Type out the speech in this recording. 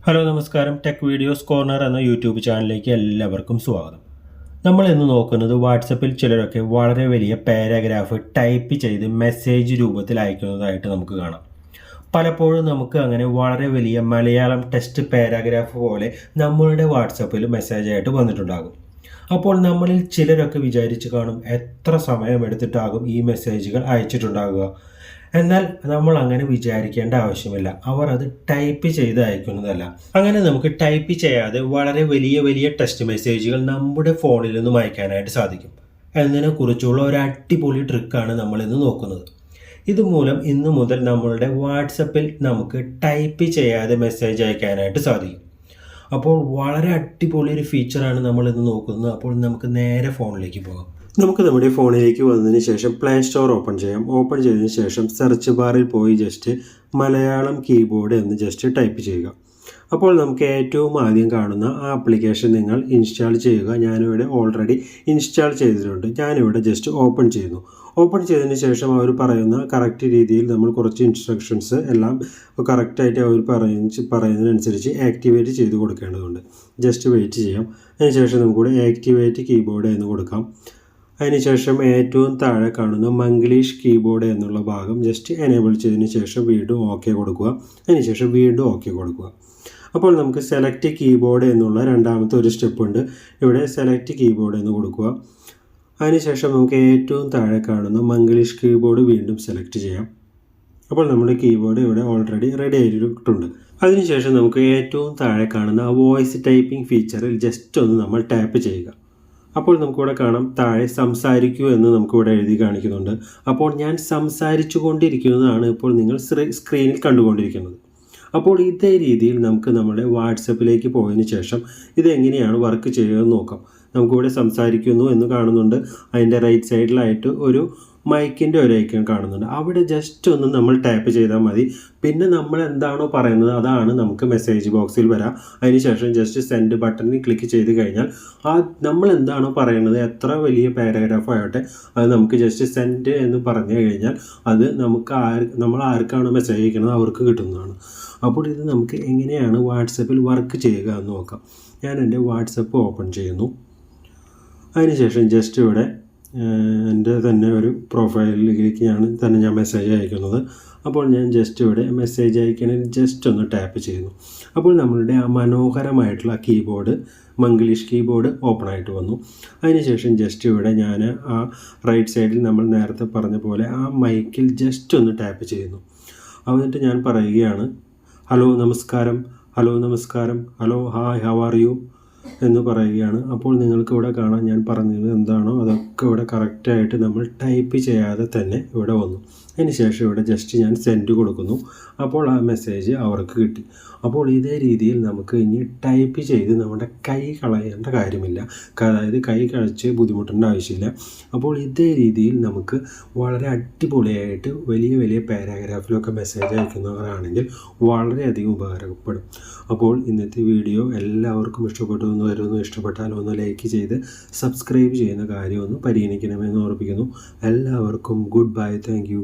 Hello നമസ്കാരം. Tech videos corner എന്ന YouTube ചാനലിലേക്ക് എല്ലാവർക്കും സ്വാഗതം. നമ്മൾ ഇന്ന് നോക്കുന്നത് വാട്സപ്പിൽ ചിലരൊക്കെ വളരെ വലിയ പാരാഗ്രാഫ് ടൈപ്പ് ചെയ്ത് മെസ്സേജ് രൂപത്തിൽ അയക്കുന്നതായിട്ട് നമുക്ക് കാണാം. പലപ്പോഴും നമുക്ക് അങ്ങനെ വളരെ വലിയ മലയാളം ടെക്സ്റ്റ് പാരാഗ്രാഫ് പോലെ നമ്മളുടെ വാട്സപ്പിൽ മെസ്സേജായിട്ട് വന്നിട്ടുണ്ടാകും. അപ്പോൾ നമ്മളിൽ ചിലരൊക്കെ വിചാരിച്ച് കാണും, എത്ര സമയമെടുത്തിട്ടാകും ഈ മെസ്സേജുകൾ അയച്ചിട്ടുണ്ടാകുക. എന്നാൽ നമ്മൾ അങ്ങനെ വിചാരിക്കേണ്ട ആവശ്യമില്ല. അവർ അത് ടൈപ്പ് ചെയ്ത് അയക്കുന്നതല്ല. അങ്ങനെ നമുക്ക് ടൈപ്പ് ചെയ്യാതെ വളരെ വലിയ വലിയ ടെക്സ്റ്റ് മെസ്സേജുകൾ നമ്മുടെ ഫോണിൽ നിന്നും അയക്കാനായിട്ട് സാധിക്കും. എന്നതിനെക്കുറിച്ചുള്ള ഒരു അടിപൊളി ട്രിക്കാണ് നമ്മൾ ഇന്ന് നോക്കുന്നത്. ഇതുമൂലം ഇന്നു മുതൽ നമ്മളുടെ വാട്സപ്പിൽ നമുക്ക് ടൈപ്പ് ചെയ്യാതെ മെസ്സേജ് അയക്കാനായിട്ട് സാധിക്കും. അപ്പോൾ വളരെ അടിപൊളി ഒരു ഫീച്ചറാണ് നമ്മൾ ഇന്ന് നോക്കുന്നത്. അപ്പോൾ നമുക്ക് നേരെ ഫോണിലേക്ക് പോകാം. നമുക്ക് നമ്മുടെ ഫോണിലേക്ക് വന്നതിന് ശേഷം പ്ലേ സ്റ്റോർ ഓപ്പൺ ചെയ്യാം. ഓപ്പൺ ചെയ്തതിന് ശേഷം സെർച്ച് ബാറിൽ പോയി ജസ്റ്റ് മലയാളം കീബോർഡ് എന്ന് ജസ്റ്റ് ടൈപ്പ് ചെയ്യുക. അപ്പോൾ നമുക്ക് ഏറ്റവും ആദ്യം കാണുന്ന ആ ആപ്ലിക്കേഷൻ നിങ്ങൾ ഇൻസ്റ്റാൾ ചെയ്യുക. ഞാനിവിടെ ഓൾറെഡി ഇൻസ്റ്റാൾ ചെയ്തിട്ടുണ്ട്. ഞാനിവിടെ ജസ്റ്റ് ഓപ്പൺ ചെയ്യുന്നു. ഓപ്പൺ ചെയ്തതിന് ശേഷം അവർ പറയുന്ന കറക്റ്റ് രീതിയിൽ നമ്മൾ കുറച്ച് ഇൻസ്ട്രക്ഷൻസ് എല്ലാം കറക്റ്റായിട്ട് അവർ പറയുന്നതിനനുസരിച്ച് ആക്ടിവേറ്റ് ചെയ്ത് കൊടുക്കേണ്ടതുണ്ട്. ജസ്റ്റ് വെയിറ്റ് ചെയ്യാം. അതിനുശേഷം നമുക്കിവിടെ ആക്ടിവേറ്റ് കീബോർഡ് എന്ന് കൊടുക്കാം. അതിനുശേഷം ഏറ്റവും താഴെ കാണുന്ന മംഗ്ലീഷ് കീബോർഡ് എന്നുള്ള ഭാഗം ജസ്റ്റ് എനേബിൾ ചെയ്തതിന് ശേഷം വീണ്ടും ഓക്കെ കൊടുക്കുക. അതിനുശേഷം വീണ്ടും ഓക്കെ കൊടുക്കുക. അപ്പോൾ നമുക്ക് സെലക്ട് കീബോർഡ് എന്നുള്ള രണ്ടാമത്തെ ഒരു സ്റ്റെപ്പ് ഉണ്ട്. ഇവിടെ സെലക്ട് കീബോർഡ് എന്ന് കൊടുക്കുക. അതിനുശേഷം നമുക്ക് ഏറ്റവും താഴെ കാണുന്ന മംഗ്ലീഷ് കീബോർഡ് വീണ്ടും സെലക്ട് ചെയ്യാം. അപ്പോൾ നമ്മുടെ കീബോർഡ് ഇവിടെ ഓൾറെഡി റെഡി ആയിട്ടുണ്ട്. അതിനുശേഷം നമുക്ക് ഏറ്റവും താഴെ കാണുന്ന വോയിസ് ടൈപ്പിംഗ് ഫീച്ചറിൽ ജസ്റ്റ് ഒന്ന് നമ്മൾ ടാപ്പ് ചെയ്യുക. അപ്പോൾ നമുക്കിവിടെ കാണാം, താഴെ സംസാരിക്കൂ എന്ന് നമുക്കിവിടെ എഴുതി കാണിക്കുന്നുണ്ട്. അപ്പോൾ ഞാൻ സംസാരിച്ചു കൊണ്ടിരിക്കുന്നതാണ് ഇപ്പോൾ നിങ്ങൾ സ്ക്രീനിൽ കണ്ടുകൊണ്ടിരിക്കുന്നത്. അപ്പോൾ ഇതേ രീതിയിൽ നമുക്ക് നമ്മുടെ വാട്സപ്പിലേക്ക് പോയതിന് ശേഷം ഇതെങ്ങനെയാണ് വർക്ക് ചെയ്യുകയെന്ന് നോക്കാം. നമുക്കിവിടെ സംസാരിക്കുന്നു എന്ന് കാണുന്നുണ്ട്. അതിൻ്റെ റൈറ്റ് സൈഡിലായിട്ട് ഒരു മൈക്കിൻ്റെ ഒരു ഐക്കൺ കാണുന്നുണ്ട്. അവിടെ ജസ്റ്റ് ഒന്ന് നമ്മൾ ടാപ്പ് ചെയ്താൽ മതി. പിന്നെ നമ്മൾ എന്താണോ പറയുന്നത് അതാണ് നമുക്ക് മെസ്സേജ് ബോക്സിൽ വരാം. അതിനുശേഷം ജസ്റ്റ് സെൻഡ് ബട്ടണിൽ ക്ലിക്ക് ചെയ്ത് കഴിഞ്ഞാൽ നമ്മൾ എന്താണോ പറയുന്നത്, എത്ര വലിയ പാരഗ്രാഫ് ആകട്ടെ, അത് നമുക്ക് ജസ്റ്റ് സെൻഡ് എന്ന് പറഞ്ഞു കഴിഞ്ഞാൽ അത് നമുക്ക് നമ്മൾ ആർക്കാണോ മെസ്സേജ് അയക്കുന്നത് അവർക്ക് കിട്ടുന്നതാണ്. അപ്പോൾ ഇത് നമുക്ക് എങ്ങനെയാണ് വാട്സപ്പിൽ വർക്ക് ചെയ്യുക എന്ന് നോക്കാം. ഞാൻ എൻ്റെ വാട്സപ്പ് ഓപ്പൺ ചെയ്യുന്നു. അതിനുശേഷം ജസ്റ്റ് ഇവിടെ എൻ്റെ തന്നെ ഒരു പ്രൊഫൈലിലേക്ക് ഞാൻ മെസ്സേജ് അയക്കുന്നത്. അപ്പോൾ ഞാൻ ജസ്റ്റ് ഇവിടെ മെസ്സേജ് അയക്കണമെങ്കിൽ ജസ്റ്റ് ഒന്ന് ടാപ്പ് ചെയ്യുന്നു. അപ്പോൾ നമ്മളുടെ ആ മനോഹരമായിട്ടുള്ള കീബോർഡ് മംഗ്ലീഷ് കീബോർഡ് ഓപ്പൺ ആയിട്ട് വന്നു. അതിനുശേഷം ജസ്റ്റ് ഇവിടെ ഞാൻ ആ റൈറ്റ് സൈഡിൽ നമ്മൾ നേരത്തെ പറഞ്ഞ പോലെ ആ മൈക്കിൽ ജസ്റ്റ് ഒന്ന് ടാപ്പ് ചെയ്യുന്നു. എന്നിട്ട് ഞാൻ പറയുകയാണ്, ഹലോ നമസ്കാരം, ഹലോ നമസ്കാരം, hello hi how are you എന്ന് പറയുകയാണ്. അപ്പോൾ നിങ്ങൾക്ക് ഇവിടെ കാണാൻ ഞാൻ പറഞ്ഞത് എന്താണോ അതൊക്കെ ഇവിടെ കറക്റ്റായിട്ട് നമ്മൾ ടൈപ്പ് ചെയ്യാതെ തന്നെ ഇവിടെ വന്നു. അതിന് ശേഷം ഇവിടെ ജസ്റ്റ് ഞാൻ സെൻഡ് കൊടുക്കുന്നു. അപ്പോൾ ആ മെസ്സേജ് അവർക്ക് കിട്ടി. അപ്പോൾ ഇതേ രീതിയിൽ നമുക്ക് ഇനി ടൈപ്പ് ചെയ്ത് നമ്മുടെ കൈ കളയേണ്ട കാര്യമില്ല. അതായത് കൈ കളിച്ച് ബുദ്ധിമുട്ടേണ്ട ആവശ്യമില്ല. അപ്പോൾ ഇതേ രീതിയിൽ നമുക്ക് വളരെ അടിപൊളിയായിട്ട് വലിയ വലിയ പാരാഗ്രാഫിലൊക്കെ മെസ്സേജ് അയക്കുന്നവരാണെങ്കിൽ വളരെയധികം ഉപകാരപ്പെടും. അപ്പോൾ ഇന്നത്തെ വീഡിയോ എല്ലാവർക്കും ഇഷ്ടപ്പെട്ടു എന്ന് വരുന്നു. ഇഷ്ടപ്പെട്ടാൽ ഒന്ന് ലൈക്ക് ചെയ്ത് സബ്സ്ക്രൈബ് ചെയ്യുന്ന കാര്യം ഒന്ന് പരിഗണിക്കണമെന്ന് ഓർപ്പിക്കുന്നു. എല്ലാവർക്കും ഗുഡ് ബൈ. Thank you.